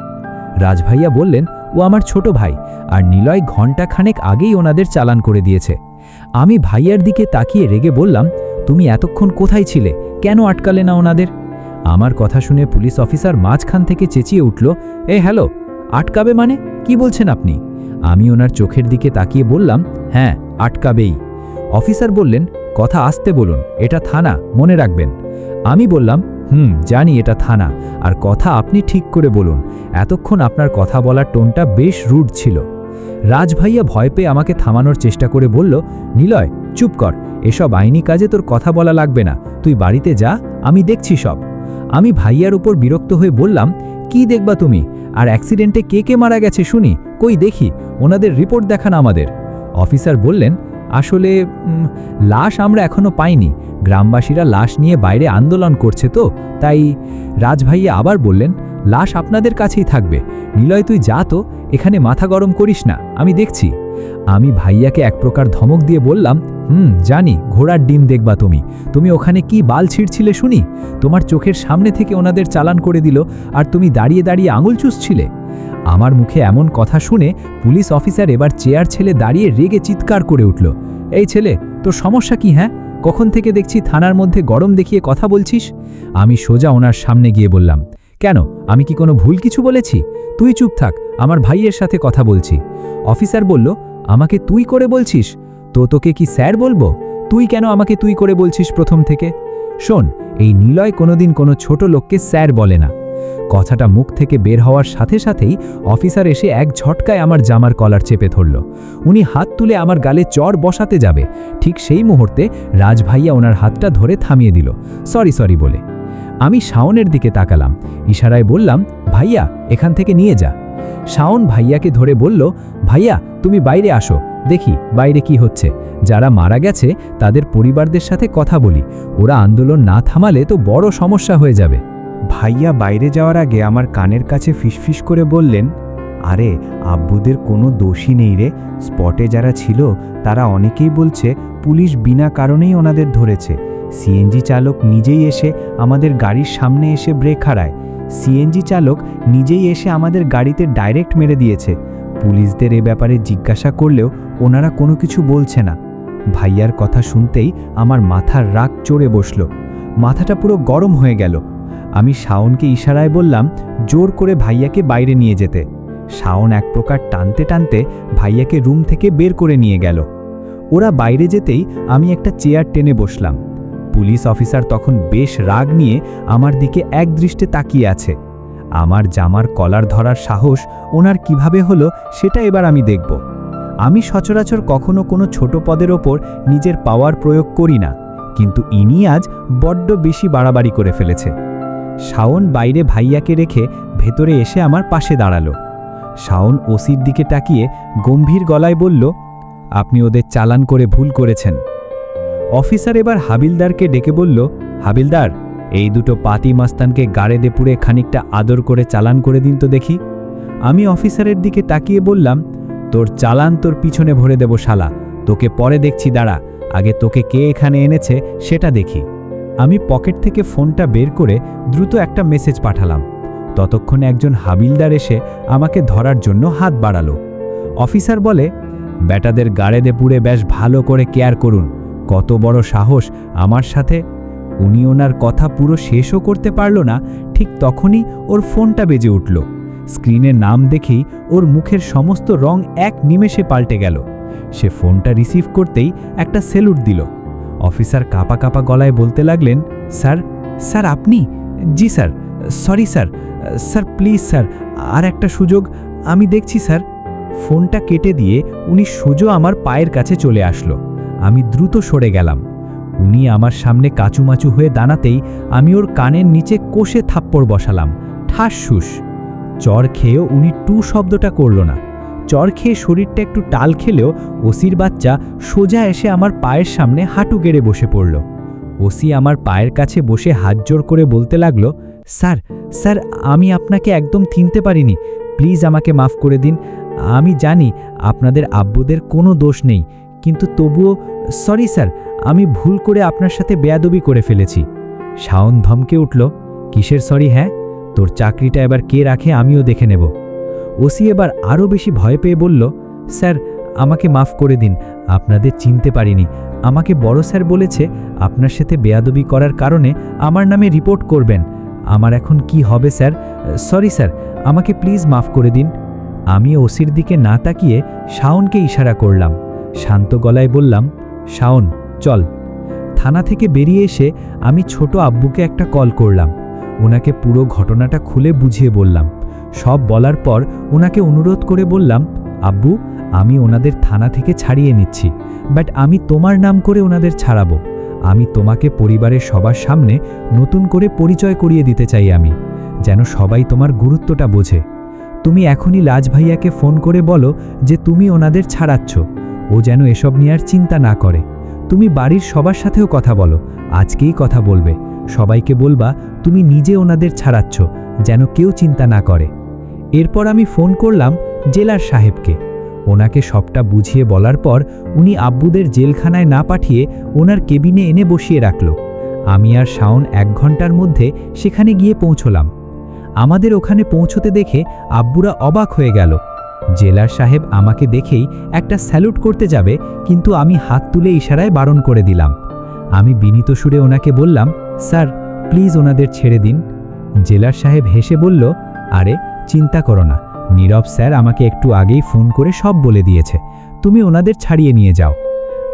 রাজভাইয়া বললেন, ও আমার ছোট ভাই, আর নিলয় ঘণ্টাখানেক আগেই ওনাদের চালান করে দিয়েছে। আমি ভাইয়ার দিকে তাকিয়ে রেগে বললাম, তুমি এতক্ষণ কোথায় ছিলে, কেন আটকালে না ওনাদের? আমার কথা শুনে পুলিশ অফিসার মাঝখান থেকে চেঁচিয়ে উঠল, হ্যালো, আটকাবে মানে কি বলছেন আপনি? আমি ওনার চোখের দিকে তাকিয়ে বললাম, হ্যাঁ আটকাবেই। অফিসার বললেন, কথা আস্তে বলুন, এটা থানা, মনে রাখবেন। আমি বললাম, জানি এটা থানা, আর কথা আপনি ঠিক করে বলুন, এতক্ষণ আপনার কথা বলার টোনটা বেশ রুড ছিল। রাজভাইয়া ভয় পেয়ে আমাকে থামানোর চেষ্টা করে বলল, নিলয় চুপ কর, এসব আইনি কাজে তোর কথা বলা লাগবে না, তুই বাড়িতে যা, আমি দেখছি সব। আমি ভাইয়ার উপর বিরক্ত হয়ে বললাম, কি দেখবা তুমি? আর অ্যাক্সিডেন্টে কে কে মারা গেছে শুনি, কই দেখি, ওনাদের রিপোর্ট দেখান আমাদের। অফিসার বললেন, আসলে লাশ আমরা এখনো পাইনি, গ্রামবাসীরা লাশ নিয়ে বাইরে আন্দোলন করছে তো তাই। রাজভাইয়া আবার বললেন, লাশ আপনাদের কাছেই থাকবে, নিলয় তুই যা তো, এখানে মাথা গরম করিস না, আমি দেখছি। আমি ভাইয়াকে এক প্রকার ধমক দিয়ে বললাম, জানি, ঘোড়ার ডিম দেখবা তুমি, তুমি ওখানে কি বাল ছিঁড়ছিলে শুনি? তোমার চোখের সামনে থেকে ওনাদের চালান করে দিল, আর তুমি দাঁড়িয়ে দাঁড়িয়ে আঙুল চুষছিলে। আমার মুখে এমন কথা শুনে পুলিশ অফিসার এবার চেয়ার ছেলে দাঁড়িয়ে রেগে চিৎকার করে উঠল, এই ছেলে তোর সমস্যা কি? হ্যাঁ, কখন থেকে দেখছি থানার মধ্যে গরম দেখিয়ে কথা বলছিস? আমি সোজা ওনার সামনে গিয়ে বললাম, কেন, আমি কি কোনো ভুল কিছু বলেছি? তুই চুপ থাক, আমার ভাইয়ের সাথে কথা বলছি। অফিসার বলল, আমাকে তুই করে বলছিস? তোকে কি স্যার বলবো? তুই কেন আমাকে তুই করে বলছিস প্রথম থেকে? শোন, এই নিলয় কোনোদিন কোনো ছোট লোককে স্যার বলে না। কথাটা মুখ থেকে বের হওয়ার সাথে সাথেই অফিসার এসে এক ঝটকায় আমার জামার কলার চেপে ধরল। উনি হাত তুলে আমার গালে চড় বসাতে যাবে, ঠিক সেই মুহূর্তে রাজভাইয়া ওনার হাতটা ধরে থামিয়ে দিল, সরি বলে। আমি শাওনের দিকে তাকালাম, ইশারায় বললাম, ভাইয়া এখান থেকে নিয়ে যা। শাওন ভাইয়াকে ধরে বলল, ভাইয়া তুমি বাইরে আসো, দেখি বাইরে কি হচ্ছে। যারা মারা গেছে তাদের পরিবারদের সাথে কথা বলি, ওরা আন্দোলন না থামালে তো বড় সমস্যা হয়ে যাবে। ভাইয়া বাইরে যাওয়ার আগে আমার কানের কাছে ফিসফিস করে বললেন, আরে আব্বুদের কোনো দোষই নেই রে, স্পটে যারা ছিল তারা অনেকেই বলছে পুলিশ বিনা কারণেই ওনাদের ধরেছে। সিএনজি চালক নিজেই এসে আমাদের গাড়ির সামনে এসে ব্রেক হারায়, সিএনজি চালক নিজেই এসে আমাদের গাড়িতে ডাইরেক্ট মেরে দিয়েছে। পুলিশদের এ ব্যাপারে জিজ্ঞাসা করলেও ওনারা কোনো কিছু বলছে না। ভাইয়ার কথা শুনতেই আমার মাথার রাগ চড়ে বসল, মাথাটা পুরো গরম হয়ে গেল। আমি শাওনকে ইশারায় বললাম জোর করে ভাইয়াকে বাইরে নিয়ে যেতে। শাওন এক প্রকার টানতে টানতে ভাইয়াকে রুম থেকে বের করে নিয়ে গেল। ওরা বাইরে যেতেই আমি একটা চেয়ার টেনে বসলাম। পুলিশ অফিসার তখন বেশ রাগ নিয়ে আমার দিকে একদৃষ্টে তাকিয়ে আছে। আমার জামার কলার ধরার সাহস ওনার কিভাবে হলো সেটা এবার আমি দেখব। আমি সচরাচর কখনো কোনো ছোট পদের ওপর নিজের পাওয়ার প্রয়োগ করি না, কিন্তু ইনি আজ বড্ড বেশি বাড়াবাড়ি করে ফেলেছে। শাওন বাইরে ভাইয়াকে রেখে ভেতরে এসে আমার পাশে দাঁড়ালো। শাওন ওসির দিকে তাকিয়ে গম্ভীর গলায় বলল, আপনি ওদের চালান করে ভুল করেছেন। অফিসার এবার হাবিলদারকে ডেকে বলল, হাবিলদার এই দুটো পাতি মাস্তানকে গাড়ে পুড়ে খানিকটা আদর করে চালান করে দিন তো দেখি। আমি অফিসারের দিকে তাকিয়ে বললাম, তোর চালান তোর পিছনে ভরে দেব শালা, তোকে পরে দেখছি, দাঁড়া, আগে তোকে কে এখানে এনেছে সেটা দেখি। আমি পকেট থেকে ফোনটা বের করে দ্রুত একটা মেসেজ পাঠালাম। ততক্ষণে একজন হাবিলদার এসে আমাকে ধরার জন্য হাত বাড়ালো। অফিসার বলে, ব্যাটাদের গাড়ে পুড়ে বেশ ভালো করে কেয়ার করুন, কত বড় সাহস আমার সাথে। উনি ওনার কথা পুরো শেষও করতে পারল না, ঠিক তখনই ওর ফোনটা বেজে উঠল। স্ক্রিনে নাম দেখেই ওর মুখের সমস্ত রং এক নিমেষে পাল্টে গেল। সে ফোনটা রিসিভ করতেই একটা সেলুট দিল। অফিসার কাঁপা কাঁপা গলায় বলতে লাগলেন, স্যার আপনি? জি sir, sorry sir, please sir, আর একটা সুযোগ, আমি দেখছি স্যার। ফোনটা কেটে দিয়ে উনি সোজা আমার পায়ের কাছে চলে আসলো। আমি দ্রুত সরে গেলাম। উনি আমার সামনে কাচুমাচু হয়ে দাঁড়াতেই আমি ওর কানের নিচে কষে থাপ্পড় বসালাম, ঠাস শুস। চর খেয়েও উনি টু শব্দটা করল না। চর খেয়ে শরীরটা একটু টাল খেলেও ওসির বাচ্চা সোজা এসে আমার পায়ের সামনে হাঁটু গেড়ে বসে পড়ল। ওসি আমার পায়ের কাছে বসে হাত জোর করে বলতে লাগলো, স্যার আমি আপনাকে একদম চিনতে পারিনি, প্লিজ আমাকে মাফ করে দিন। আমি জানি আপনাদের আব্বুদের কোনো দোষ নেই, কিন্তু তবুও সরি স্যার, আমি ভুল করে আপনার সাথে বেয়াদবি করে ফেলেছি। শাওন ধমকে উঠল, কিসের সরি? হ্যাঁ, তোর চাকরিটা এবার কে রাখে আমিও দেখে নেব। ওসি এবার আরও বেশি ভয় পেয়ে বলল, স্যার আমাকে মাফ করে দিন, আপনাদের চিনতে পারিনি। আমাকে বড় স্যার বলেছে আপনার সাথে বেয়াদবি করার কারণে আমার নামে রিপোর্ট করবেন। আমার এখন কি হবে স্যার? সরি স্যার, আমাকে প্লিজ মাফ করে দিন। আমি ওসির দিকে না তাকিয়ে শাওনকে ইশারা করলাম। শান্ত গলায় বললাম, শাওন চল। থানা থেকে বেরিয়ে এসে আমি ছোট আব্বুকে একটা কল করলাম। ওনাকে পুরো ঘটনাটা খুলে বুঝিয়ে বললাম। সব বলার পর ওনাকে অনুরোধ করে বললাম, আব্বু আমি ওনাদের থানা থেকে ছাড়িয়ে নিচ্ছি, বাট আমি তোমার নাম করে ওনাদের ছাড়াবো। আমি তোমাকে পরিবারের সবার সামনে নতুন করে পরিচয় করিয়ে দিতে চাই, আমি যেন সবাই তোমার গুরুত্বটা বোঝে। তুমি এখনই লাজ ভাইয়াকে ফোন করে বলো যে তুমি ওনাদের ছাড়াচ্ছ, ও যেন এসব নিয়ে আর চিন্তা না করে। তুমি বাড়ির সবার সাথেও কথা বলো, আজকেই কথা বলবে, সবাইকে বলবা তুমি নিজে ওনাদের ছাড়াচ্ছ, যেন কেউ চিন্তা না করে। এরপর আমি ফোন করলাম জেলার সাহেবকে। ওনাকে সবটা বুঝিয়ে বলার পর উনি আব্বুদের জেলখানায় না পাঠিয়ে ওনার কেবিনে এনে বসিয়ে রাখল। আমি আর শাওন 1 ঘন্টার মধ্যে সেখানে গিয়ে পৌঁছলাম। আমাদের ওখানে পৌঁছতে দেখে আব্বুরা অবাক হয়ে গেল। জেলার সাহেব আমাকে দেখেই একটা স্যালুট করতে যাবে, কিন্তু আমি হাত তুলে ইশারায় বারণ করে দিলাম। আমি বিনীত সুরে ওনাকে বললাম, স্যার প্লিজ ওনাদের ছেড়ে দিন। জেলার সাহেব হেসে বলল, আরে চিন্তা করো না, নীরব স্যার আমাকে একটু আগেই ফোন করে সব বলে দিয়েছে, তুমি ওনাদের ছাড়িয়ে নিয়ে যাও।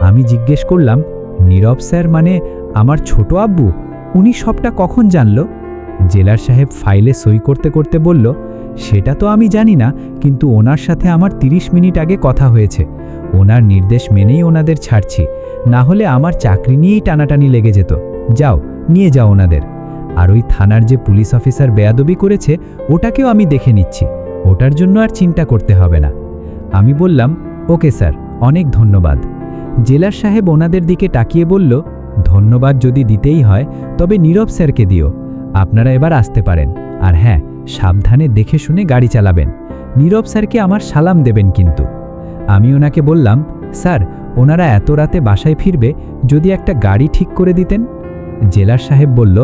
আমি জিজ্ঞেস করলাম, নীরব স্যার মানে আমার ছোট আব্বু? উনি সবটা কখন জানল? জেলার সাহেব ফাইলে সই করতে করতে বলল, সেটা তো আমি জানি না, কিন্তু ওনার সাথে আমার 30 মিনিট আগে কথা হয়েছে। ওনার নির্দেশ মেনেই ওনাদের ছাড়ছি, না হলে আমার চাকরি নিয়েই টানাটানি লেগে যেত। যাও, নিয়ে যাও ওনাদের। আর ওই থানার যে পুলিশ অফিসার বেয়াদবি করেছে, ওটাকেও আমি দেখে নিচ্ছি, ওটার জন্য আর চিন্তা করতে হবে না। আমি বললাম, ওকে স্যার, অনেক ধন্যবাদ। জেলার সাহেব ওনাদের দিকে তাকিয়ে বলল, ধন্যবাদ যদি দিতেই হয় তবে নীরব স্যারকে দিও। আপনারা এবার আসতে পারেন, আর হ্যাঁ, সাবধানে দেখে শুনে গাড়ি চালাবেন। নীরব স্যারকে আমার সালাম দেবেন কিন্তু। আমি ওনাকে বললাম, স্যার ওনারা এত রাতে বাসায় ফিরবে, যদি একটা গাড়ি ঠিক করে দিতেন। জেলার সাহেব বলল,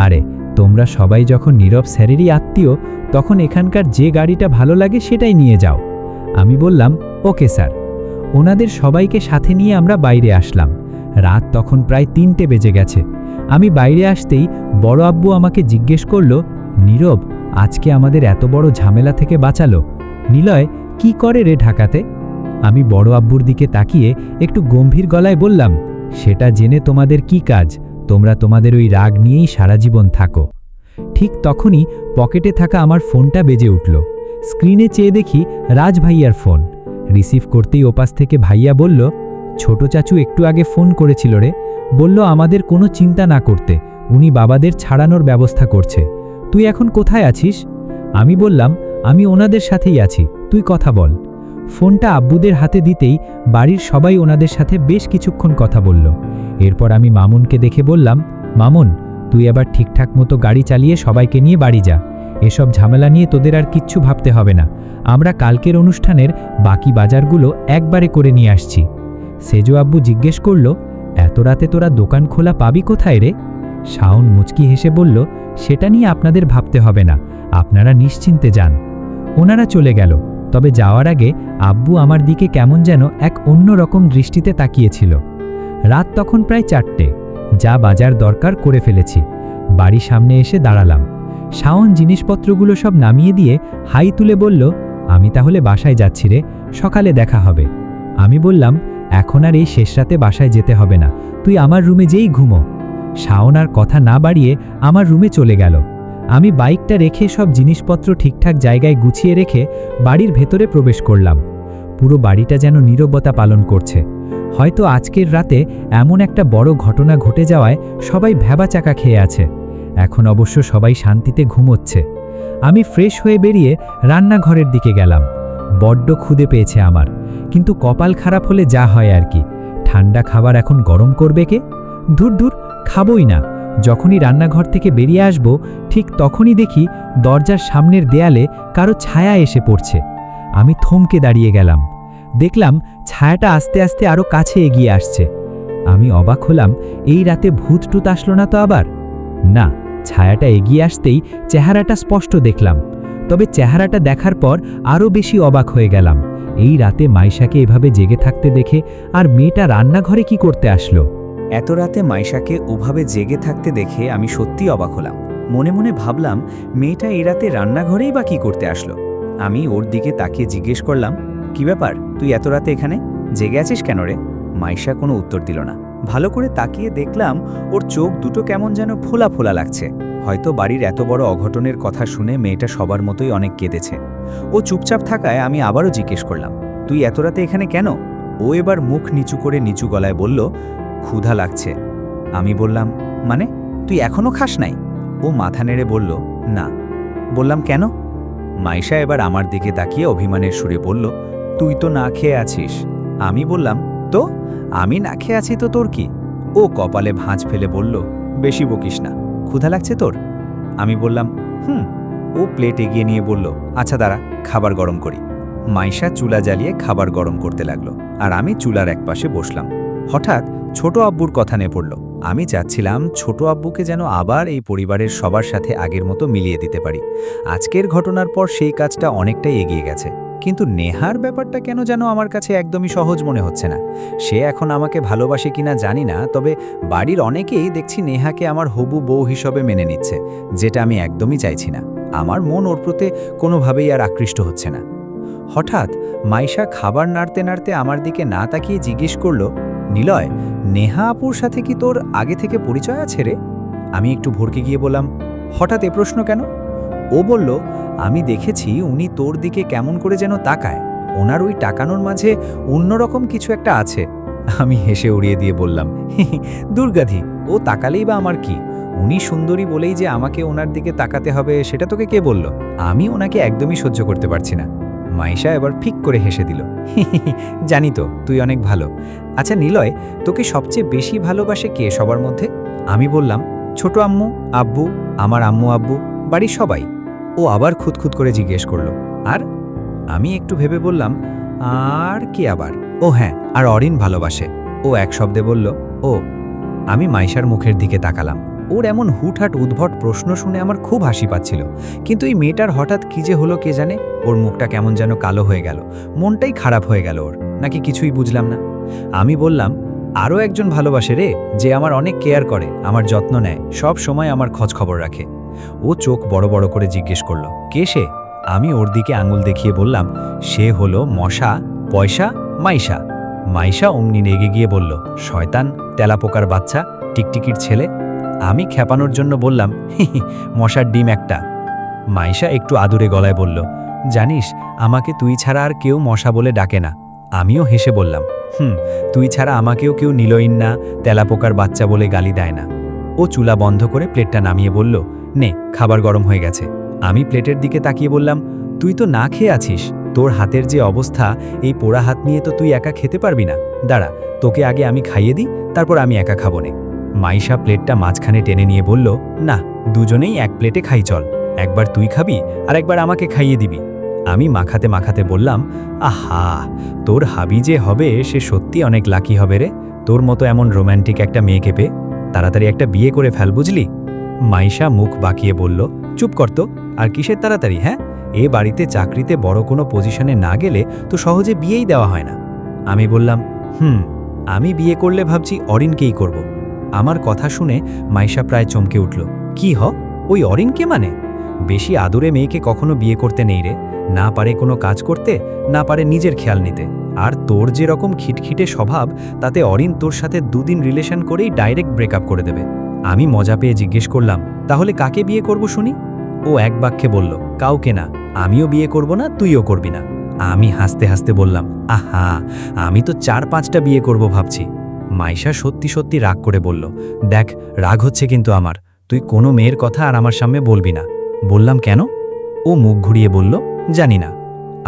আরে তোমরা সবাই যখন নীরব স্যারেরই আত্মীয়, তখন এখানকার যে গাড়িটা ভালো লাগে সেটাই নিয়ে যাও। আমি বললাম, ওকে স্যার। ওনাদের সবাইকে সাথে নিয়ে আমরা বাইরে আসলাম। রাত তখন প্রায় 3টে বেজে গেছে। আমি বাইরে আসতেই বড় আব্বু আমাকে জিজ্ঞেস করল, নীরব আজকে আমাদের এত বড় ঝামেলা থেকে বাঁচালো। নিলয় কি করে রে ঢাকাতে? আমি বড় আব্বুর দিকে তাকিয়ে একটু গম্ভীর গলায় বললাম, সেটা জেনে তোমাদের কি কাজ? তোমরা তোমাদের ওই রাগ নিয়েই সারা জীবন থাকো। ঠিক তখনই পকেটে থাকা আমার ফোনটা বেজে উঠল। স্ক্রিনে চেয়ে দেখি রাজ ভাইয়ার ফোন। রিসিভ করতেই ওপাশ থেকে ভাইয়া বলল, ছোট চাচু একটু আগে ফোন করেছিল রে, বলল আমাদের কোনো চিন্তা না করতে, উনি বাবাদের ছাড়ানোর ব্যবস্থা করছে। তুই এখন কোথায় আছিস? আমি বললাম, আমি ওনাদের সাথেই আছি, তুই কথা বল। ফোনটা আব্বুদের হাতে দিতেই বাড়ির সবাই ওনাদের সাথে বেশ কিছুক্ষণ কথা বলল। এরপর আমি মামুনকে দেখে বললাম, মামুন তুই এবার ঠিকঠাক মতো গাড়ি চালিয়ে সবাইকে নিয়ে বাড়ি যা। এসব ঝামেলা নিয়ে তোদের আর কিচ্ছু ভাবতে হবে না। আমরা কালকের অনুষ্ঠানের বাকি বাজারগুলো একবারে করে নিয়ে আসছি। সেজো আব্বু জিজ্ঞেস করল, এত রাতে তোরা দোকান খোলা পাবি কোথায় রে? শাওন মুচকি হেসে বলল, সেটা নিয়ে আপনাদের ভাবতে হবে না, আপনারা নিশ্চিন্তে যান। ওনারা চলে গেল, তবে যাওয়ার আগে আব্বু আমার দিকে কেমন যেন এক অন্য রকম দৃষ্টিতে তাকিয়েছিল। রাত তখন প্রায় 4টে। যা বাজার দরকার করে ফেলেছি। বাড়ির সামনে এসে দাঁড়ালাম। শাওন জিনিসপত্রগুলো সব নামিয়ে দিয়ে হাই তুলে বলল, আমি তাহলে বাসায় যাচ্ছি রে, সকালে দেখা হবে। আমি বললাম, এখন আর এই শেষ রাতে বাসায় যেতে হবে না, তুই আমার রুমে যেই ঘুমো। শাওন আর কথা না বাড়িয়ে আমার রুমে চলে গেল। আমি বাইকটা রেখে সব জিনিসপত্র ঠিকঠাক জায়গায় গুছিয়ে রেখে বাড়ির ভেতরে প্রবেশ করলাম। পুরো বাড়িটা যেন নীরবতা পালন করছে। হয়তো আজকের রাতে এমন একটা বড় ঘটনা ঘটে যাওয়ায় সবাই ভ্যাবাচাকা খেয়ে আছে। এখন অবশ্য সবাই শান্তিতে ঘুমোচ্ছে। আমি ফ্রেশ হয়ে বেরিয়ে রান্নাঘরের দিকে গেলাম। বড্ড ক্ষুধে পেয়েছে আমার, কিন্তু কপাল খারাপ হলে যা হয় আর কি। ঠান্ডা খাবার এখন গরম করবে কে? ধুর খাবই না। যখনই রান্নাঘর থেকে বেরিয়ে আসব, ঠিক তখনই দেখি দরজার সামনের দেয়ালে কারো ছায়া এসে পড়ছে। আমি থমকে দাঁড়িয়ে গেলাম। দেখলাম ছায়াটা আস্তে আস্তে আরও কাছে এগিয়ে আসছে। আমি অবাক হলাম, এই রাতে ভূত-টুত আসলো না তো আবার? না, ছায়াটা এগিয়ে আসতেই চেহারাটা স্পষ্ট দেখলাম। তবে চেহারাটা দেখার পর আরও বেশি অবাক হয়ে গেলাম। এই রাতে মাইশাকে এভাবে জেগে থাকতে দেখে, আর মেয়েটা রান্নাঘরে কি করতে আসলো? এত রাতে মাইশাকে ওভাবে জেগে থাকতে দেখে আমি সত্যি অবাক হলাম। মনে মনে ভাবলাম, মেয়েটা এই রাতে রান্নাঘরেই বা কী করতে আসলো। আমি ওর দিকে তাকিয়ে জিজ্ঞেস করলাম, কি ব্যাপার, তুই এত রাতে এখানে জেগে আছিস কেন রে? মাইশা কোনো উত্তর দিল না। ভালো করে তাকিয়ে দেখলাম ওর চোখ দুটো কেমন যেন ফোলা ফোলা লাগছে। হয়তো বাড়ির এত বড় অঘটনের কথা শুনে মেয়েটা সবার মতোই অনেক কেঁদেছে। ও চুপচাপ থাকায় আমি আবারও জিজ্ঞেস করলাম, তুই এত রাতে এখানে কেন? ও এবার মুখ নিচু করে নিচু গলায় বলল, ক্ষুধা লাগছে। আমি বললাম, মানে তুই এখনো খাস নাই? ও মাথা নেড়ে বলল, না। বললাম, কেন? মাইশা এবার আমার দিকে তাকিয়ে অভিমানের সুরে বলল, তুই তো না খেয়ে আছিস। আমি বললাম, তো আমি না খেয়ে আছি তো তোর কি? ও কপালে ভাঁজ ফেলে বলল, বেশি বকিস না, ক্ষুধা লাগছে তোর? আমি বললাম, ও প্লেট এগিয়ে নিয়ে বলল, আচ্ছা দাঁড়া, খাবার গরম করি। মাইশা চুলা জ্বালিয়ে খাবার গরম করতে লাগলো, আর আমি চুলার একপাশে বসলাম। হঠাৎ ছোট আব্বুর কথা নে পড়ল। আমি চাচ্ছিলাম ছোট আব্বুকে যেন আবার এই পরিবারের সবার সাথে আগের মতো মিলিয়ে দিতে পারি। আজকের ঘটনার পর সেই কাজটা অনেকটাই এগিয়ে গেছে, কিন্তু নেহার ব্যাপারটা কেন যেন আমার কাছে একদমই সহজ মনে হচ্ছে না। সে এখন আমাকে ভালোবাসে কিনা জানি না, তবে বাড়ির অনেকেই দেখছি নেহাকে আমার হবু বউ হিসেবে মেনে নিচ্ছে, যেটা আমি একদমই চাইছি না। আমার মন ওর প্রতি কোনোভাবেই আর আকৃষ্ট হচ্ছে না। হঠাৎ মাইশা খাবার নাড়তে নাড়তে আমার দিকে না তাকিয়ে জিজ্ঞেস করলো, নিলয়, নেহা আপুর সাথে কি তোর আগে থেকে পরিচয় আছে রে? আমি একটু ভরকে গিয়ে বললাম, হঠাৎ এ প্রশ্ন কেন? ও বলল, আমি দেখেছি উনি তোর দিকে কেমন করে যেন তাকায়, ওনার ওই তাকানোর মাঝে অন্যরকম কিছু একটা আছে। আমি হেসে উড়িয়ে দিয়ে বললাম, দুর্গাধি, ও তাকালেই বা আমার কি? উনি সুন্দরী বলেই যে আমাকে ওনার দিকে তাকাতে হবে সেটা তোকে কে বলল? আমি ওনাকে একদমই সহ্য করতে পারছি না। মাইশা এবার ফিক করে হেসে দিল, জানি তো তুই অনেক ভালো। আচ্ছা নিলয়, তোকে সবচেয়ে বেশি ভালোবাসে কে সবার মধ্যে? আমি বললাম, ছোট আম্মু, আব্বু, আমার আম্মু আব্বু, বাড়ির সবাই। ও আবার খুঁতখুত করে জিজ্ঞেস করলো, আর? আমি একটু ভেবে বললাম, আর কি আবার? ও হ্যাঁ, আর অরিন ভালোবাসে। ও এক শব্দে বলল, ও। আমি মাইশার মুখের দিকে তাকালাম। ওর এমন হুটহাট উদ্ভট প্রশ্ন শুনে আমার খুব হাসি পাচ্ছিল, কিন্তু এই মেয়েটার হঠাৎ কি যে হলো কে জানে। ওর মুখটা কেমন যেন কালো হয়ে গেল, মনটাই খারাপ হয়ে গেল ওর, নাকি কিছুই বুঝলাম না। আমি বললাম, আরও একজন ভালোবাসে রে, যে আমার অনেক কেয়ার করে, আমার যত্ন নেয়, সব সময় আমার খোঁজ খবর রাখে। ও চোখ বড় বড় করে জিজ্ঞেস করলো, কে সে? আমি ওর দিকে আঙুল দেখিয়ে বললাম, সে হলো মশা, পয়সা, মাইশা। মাইশা অমনি রেগে গিয়ে বলল, শয়তান, তেলাপোকার বাচ্চা, টিকটিকির ছেলে। আমি খেপানোর জন্য বললাম, মশার ডিম একটা। মাইশা একটু আদুরে গলায় বলল, জানিস, আমাকে তুই ছাড়া আর কেউ মশা বলে ডাকে না। আমিও হেসে বললাম, তুই ছাড়া আমাকেও কেউ নিলইন না, তেলাপোকার বাচ্চা বলে গালি দেয় না। ও চুলা বন্ধ করে প্লেটটা নামিয়ে বলল, নে, খাবার গরম হয়ে গেছে। আমি প্লেটের দিকে তাকিয়ে বললাম, তুই তো না খেয়ে আছিস, তোর হাতের যে অবস্থা, এই পোড়া হাত নিয়ে তো তুই একা খেতে পারবি না। দাঁড়া, তোকে আগে আমি খাইয়ে দিই, তারপর আমি একা খাবো নে। মাইশা প্লেটটা মাঝখানে টেনে নিয়ে বলল, না, দুজনেই এক প্লেটে খাই চল, একবার তুই খাবি আর একবার আমাকে খাইয়ে দিবি। আমি মাখাতে মাখাতে বললাম, আহা, তোর হাবি যে হবে সে সত্যি অনেক লাকি হবে রে, তোর মতো এমন রোম্যান্টিক একটা মেয়েকে পেয়ে। তাড়াতাড়ি একটা বিয়ে করে ফেল, বুঝলি? মাইশা মুখ বাঁকিয়ে বলল, চুপ কর তো, আর কিসের তাড়াতাড়ি? হ্যাঁ, এ বাড়িতে চাকরিতে বড় কোনো পজিশনে না গেলে তো সহজে বিয়েই দেওয়া হয় না। আমি বললাম, আমি বিয়ে করলে ভাবছি অরিনকেই করব। আমার কথা শুনে মাইশা প্রায় চমকে উঠল, কি ওই অরিনকে মানে? বেশি আদুরে মেয়েকে কখনো বিয়ে করতে নেই রে, না পারে কোনো কাজ করতে, না পারে নিজের খেয়াল নিতে। আর তোর যেরকম খিটখিটে স্বভাব, তাতে অরিন তোর সাথে দুদিন রিলেশন করেই ডাইরেক্ট ব্রেকআপ করে দেবে। আমি মজা পেয়ে জিজ্ঞেস করলাম, তাহলে কাকে বিয়ে করব শুনি? ও এক বাক্যে বলল, কাউকে না, আমিও বিয়ে করব না, তুইও করবি না। আমি হাসতে হাসতে বললাম, আহা, আমি তো 4-5টা বিয়ে করব ভাবছি। মাইশা সত্যি সত্যি রাগ করে বলল, দেখ, রাগ হচ্ছে কিন্তু আমার, তুই কোনো মেয়ের কথা আর আমার সামনে বলবি না। বললাম, কেন? ও মুখ ঘুরিয়ে বলল, জানি না।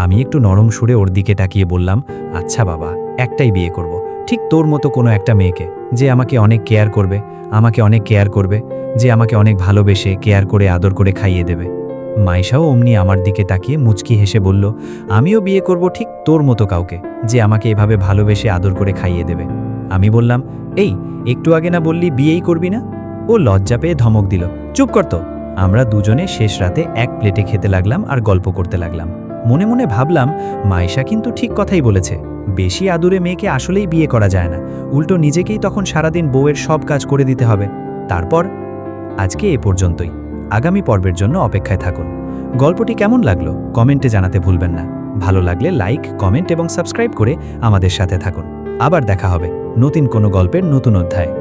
আমি একটু নরম সুরে ওর দিকে তাকিয়ে বললাম, আচ্ছা বাবা, একটাই বিয়ে করব, ঠিক তোর মতো কোনো একটা মেয়েকে, যে আমাকে অনেক কেয়ার করবে, যে আমাকে অনেক ভালোবেসে কেয়ার করে আদর করে খাইয়ে দেবে। মাইশাও অমনি আমার দিকে তাকিয়ে মুচকি হেসে বলল, আমিও বিয়ে করব ঠিক তোর মতো কাউকে, যে আমাকে এভাবে ভালোবেসে আদর করে খাইয়ে দেবে। আমি বললাম, এই একটু আগে না বললি বিয়েই করবি না? ও লজ্জা পেয়ে ধমক দিল, চুপ কর তো। আমরা দুজনে শেষ রাতে এক প্লেটে খেতে লাগলাম আর গল্প করতে লাগলাম। মনে মনে ভাবলাম, মাইশা কিন্তু ঠিক কথাই বলেছে, বেশি আদুরে মেয়েকে আসলেই বিয়ে করা যায় না, উল্টো নিজেকেই তখন সারাদিন বউয়ের সব কাজ করে দিতে হবে। তারপর আজকে এ পর্যন্তই, আগামী পর্বের জন্য অপেক্ষায় থাকুন। গল্পটি কেমন লাগলো কমেন্টে জানাতে ভুলবেন না। ভালো লাগলে লাইক, কমেন্ট এবং সাবস্ক্রাইব করে আমাদের সাথে থাকুন। আবার দেখা হবে নতুন কোনো গল্পের নতুন অধ্যায়।